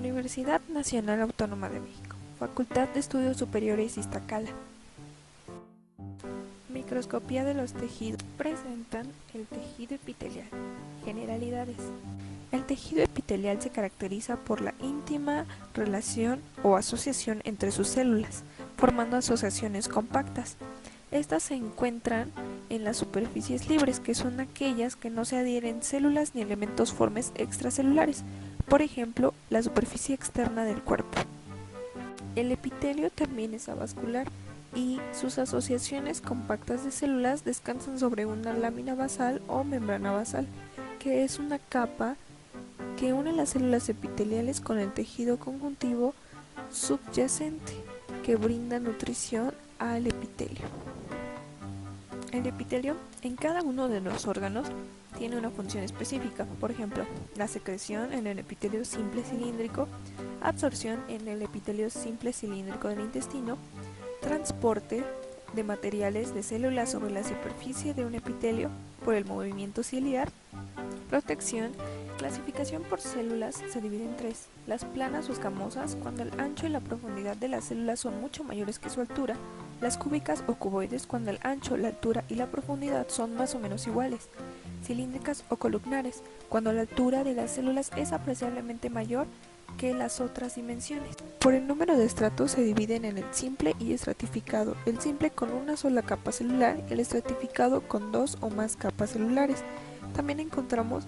Universidad Nacional Autónoma de México, Facultad de Estudios Superiores Iztacala. Microscopía de los tejidos. Presentan el tejido epitelial. Generalidades. El tejido epitelial se caracteriza por la íntima relación o asociación entre sus células, formando asociaciones compactas. Estas se encuentran en las superficies libres, que son aquellas que no se adhieren células ni elementos formes extracelulares, por ejemplo, la superficie externa del cuerpo. El epitelio también es avascular y sus asociaciones compactas de células descansan sobre una lámina basal o membrana basal, que es una capa que une las células epiteliales con el tejido conjuntivo subyacente, que brinda nutrición al epitelio. El epitelio en cada uno de los órganos tiene una función específica, por ejemplo, la secreción en el epitelio simple cilíndrico, absorción en el epitelio simple cilíndrico del intestino, transporte de materiales de células sobre la superficie de un epitelio por el movimiento ciliar, protección. Clasificación por células se divide en tres: las planas o escamosas, cuando el ancho y la profundidad de las células son mucho mayores que su altura; las cúbicas o cuboides, cuando el ancho, la altura y la profundidad son más o menos iguales; cilíndricas o columnares, cuando la altura de las células es apreciablemente mayor que las otras dimensiones. Por el número de estratos se dividen en el simple y estratificado, el simple con una sola capa celular, el estratificado con dos o más capas celulares. También encontramos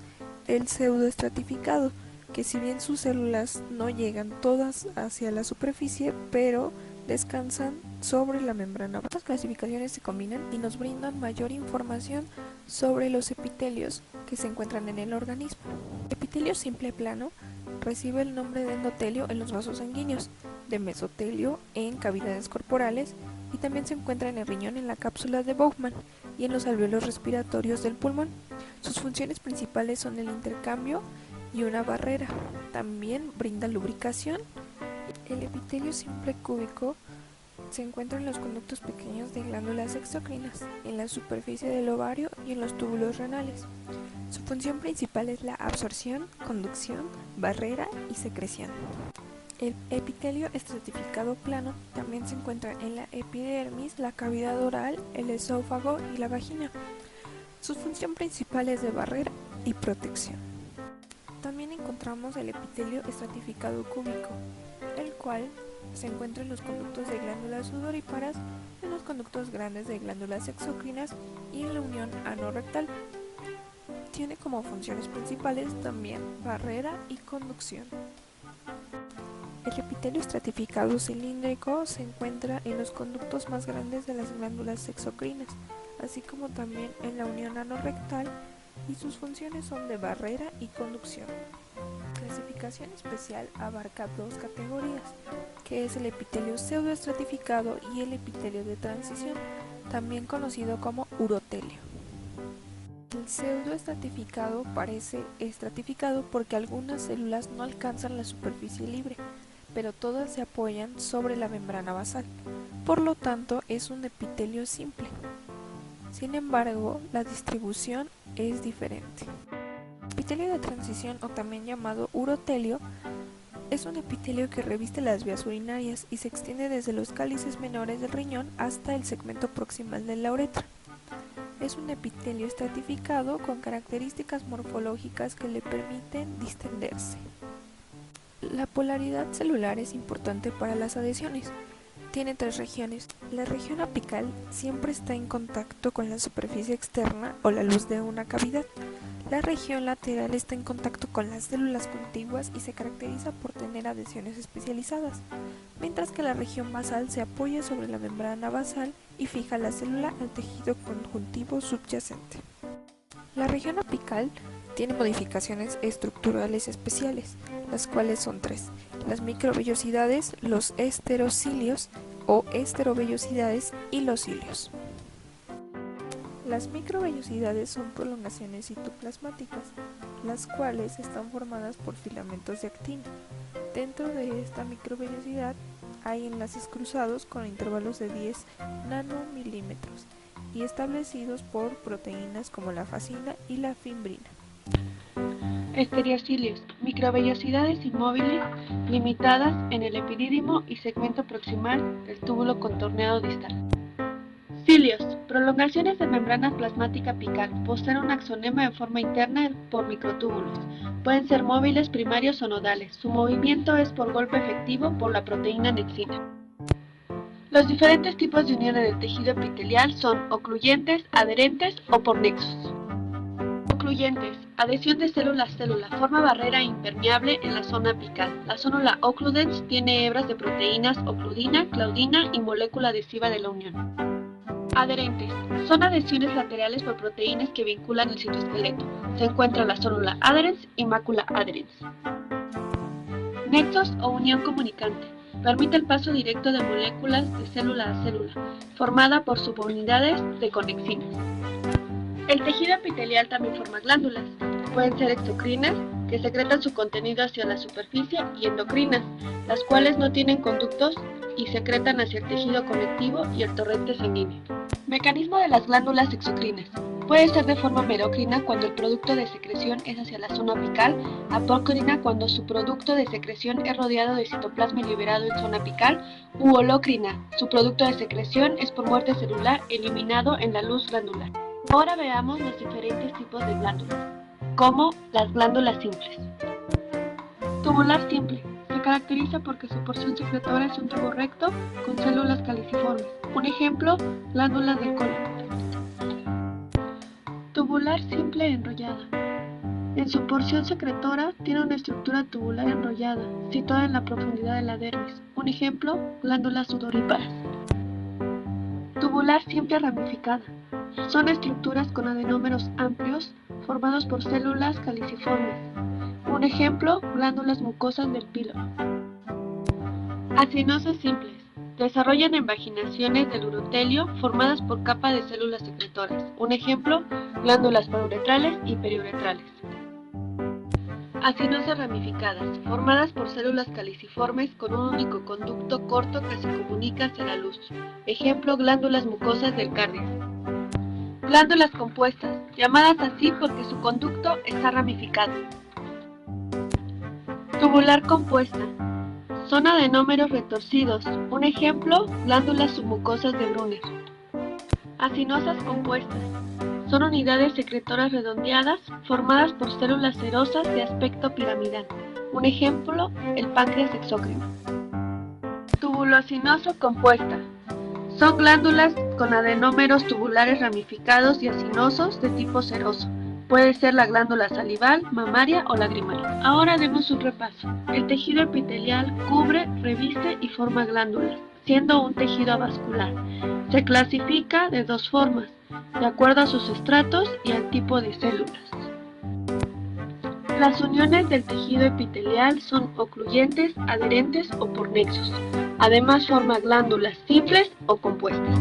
el pseudoestratificado, que si bien sus células no llegan todas hacia la superficie, pero descansan sobre la membrana. Estas clasificaciones se combinan y nos brindan mayor información sobre los epitelios que se encuentran en el organismo. Epitelio simple plano recibe el nombre de endotelio en los vasos sanguíneos, de mesotelio en cavidades corporales, y también se encuentra en el riñón, en la cápsula de Bowman y en los alvéolos respiratorios del pulmón. Sus funciones principales son el intercambio y una barrera. También brinda lubricación. El epitelio simple cúbico se encuentra en los conductos pequeños de glándulas exocrinas, en la superficie del ovario y en los túbulos renales. Su función principal es la absorción, conducción, barrera y secreción. El epitelio estratificado plano también se encuentra en la epidermis, la cavidad oral, el esófago y la vagina. Su función principal es de barrera y protección. También encontramos el epitelio estratificado cúbico, el cual se encuentra en los conductos de glándulas sudoríparas, en los conductos grandes de glándulas exocrinas y en la unión ano-rectal. Tiene como funciones principales también barrera y conducción. El epitelio estratificado cilíndrico se encuentra en los conductos más grandes de las glándulas exocrinas, así como también en la unión ano-rectal, y sus funciones son de barrera y conducción. La clasificación especial abarca dos categorías, que es el epitelio pseudoestratificado y el epitelio de transición, también conocido como urotelio. El pseudoestratificado parece estratificado porque algunas células no alcanzan la superficie libre, pero todas se apoyan sobre la membrana basal, por lo tanto es un epitelio simple. Sin embargo, la distribución es diferente. El epitelio de transición, o también llamado urotelio, es un epitelio que reviste las vías urinarias y se extiende desde los cálices menores del riñón hasta el segmento proximal de la uretra. Es un epitelio estratificado con características morfológicas que le permiten distenderse. La polaridad celular es importante para las adhesiones. Tiene tres regiones. La región apical siempre está en contacto con la superficie externa o la luz de una cavidad. La región lateral está en contacto con las células contiguas y se caracteriza por tener adhesiones especializadas, mientras que la región basal se apoya sobre la membrana basal y fija la célula al tejido conjuntivo subyacente. La región apical tiene modificaciones estructurales especiales, las cuales son tres: las microvellosidades, los esterocilios o esterovellosidades y los cilios. Las microvellosidades son prolongaciones citoplasmáticas, las cuales están formadas por filamentos de actina. Dentro de esta microvellosidad hay enlaces cruzados con intervalos de 10 nanomilímetros y establecidos por proteínas como la fascina y la fimbrina. Estereocilios, microvellosidades inmóviles limitadas en el epidídimo y segmento proximal del túbulo contorneado distal. Cilios, prolongaciones de membrana plasmática apical, poseen un axonema en forma interna por microtúbulos. Pueden ser móviles, primarios o nodales. Su movimiento es por golpe efectivo por la proteína nexina. Los diferentes tipos de unión en el tejido epitelial son ocluyentes, adherentes o por nexos. Ocluyentes, adhesión de célula a célula, forma barrera impermeable en la zona apical. La célula ocludens tiene hebras de proteínas ocludina, claudina y molécula adhesiva de la unión. Adherentes, son adhesiones laterales por proteínas que vinculan el citoesqueleto. Se encuentra la célula adherens y mácula adherens. Nexos o unión comunicante, permite el paso directo de moléculas de célula a célula, formada por subunidades de conexinas. El tejido epitelial también forma glándulas. Pueden ser exocrinas, que secretan su contenido hacia la superficie, y endocrinas, las cuales no tienen conductos y secretan hacia el tejido conectivo y el torrente sanguíneo. Mecanismo de las glándulas exocrinas. Puede ser de forma merocrina cuando el producto de secreción es hacia la zona apical, apocrina cuando su producto de secreción es rodeado de citoplasma y liberado en zona apical, u holocrina, su producto de secreción es por muerte celular eliminado en la luz glandular. Ahora veamos los diferentes tipos de glándulas, como las glándulas simples. Tubular simple. Se caracteriza porque su porción secretora es un tubo recto con células caliciformes. Un ejemplo, glándulas del colon. Tubular simple enrollada. En su porción secretora tiene una estructura tubular enrollada, situada en la profundidad de la dermis. Un ejemplo, glándulas sudoríparas. Tubular simple ramificada. Son estructuras con adenómeros amplios formados por células caliciformes. Un ejemplo, glándulas mucosas del píloro. Acinosas simples. Desarrollan invaginaciones del urotelio formadas por capa de células secretoras. Un ejemplo, glándulas pauretrales y periuretrales. Acinosas ramificadas, formadas por células caliciformes con un único conducto corto que se comunica hacia la luz. Ejemplo, glándulas mucosas del cardio. Glándulas compuestas, llamadas así porque su conducto está ramificado. Tubular compuesta. Son adenómeros retorcidos. Un ejemplo, glándulas submucosas de Brunner. Acinosas compuestas. Son unidades secretoras redondeadas formadas por células serosas de aspecto piramidal. Un ejemplo, el páncreas exócrino. Tubuloacinoso compuesta. Son glándulas con adenómeros tubulares ramificados y acinosos de tipo seroso. Puede ser la glándula salival, mamaria o lagrimal. Ahora demos un repaso. El tejido epitelial cubre, reviste y forma glándulas, siendo un tejido avascular. Se clasifica de dos formas, de acuerdo a sus estratos y al tipo de células. Las uniones del tejido epitelial son ocluyentes, adherentes o por nexos. Además forma glándulas simples o compuestas.